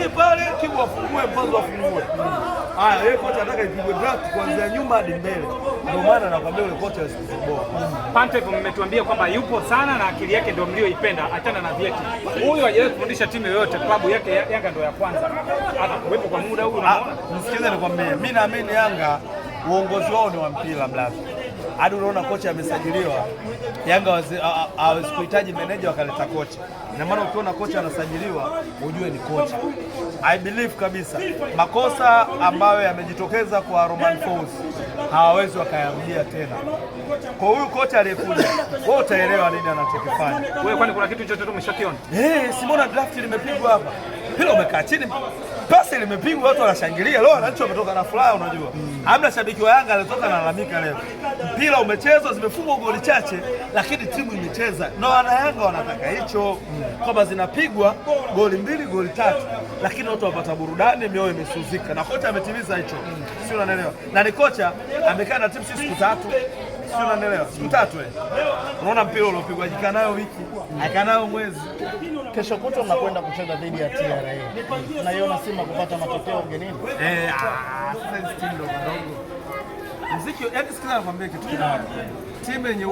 Pale timu wafungue mpanzo wafungue. Haya, yeye kocha anataka ipigwe draft kuanzia nyuma hadi mbele. Ndio maana nakwambia yule kocha asipoboa. Pantev mmetuambia kwamba yupo sana na akili yake ndio mlioipenda, achana na vyeti. Huyu hajawahi kufundisha timu yoyote, klabu yake Yanga ndio ya kwanza. Hata kuwepo kwa muda huu unaona. Msikize nikwambie, mimi naamini Yanga uongozi wao ni wa mpira blaza. Hadi unaona kocha amesajiliwa, Yanga hawezi meneja wakaleta kocha. Na maana ukiona kocha anasajiliwa ujue ni kocha. I believe kabisa makosa ambayo yamejitokeza kwa Romain Folz hawawezi wakayarudia tena. Kwa huyu kocha aliyekuja, wewe utaelewa nini anachokifanya. Wewe kwani kuna kitu chochote umeshakiona? Simona draft limepigwa hapa. Hilo umekaa chini. Pasi limepigwa watu wanashangilia. Leo wananchi wametoka na furaha unajua. Hamna shabiki wa Yanga alitoka na lalamika leo. Mpira umechezwa, zimefungwa goli chache lakini timu imecheza. Na wana Yanga wanataka hicho. Kwamba zinapigwa goli 2, goli 3 lakini watu wapata burudani, mioyo imesuzika. Na kocha ametimiza hicho. Sio unanielewa? Na ni kocha amekaa na timu siku 3. Sio unanielewa? Siku 3 unaona mpira uliopigwa jika nayo wiki, aika nayo mwezi. Kesho kutwa mnakwenda kucheza dhidi ya TRA. Unaiona Simba kupata matokeo ugenini? Sasa timu ndogo. Mziki, yaani sikiza nakwambia kitu kimoja. Timu yenye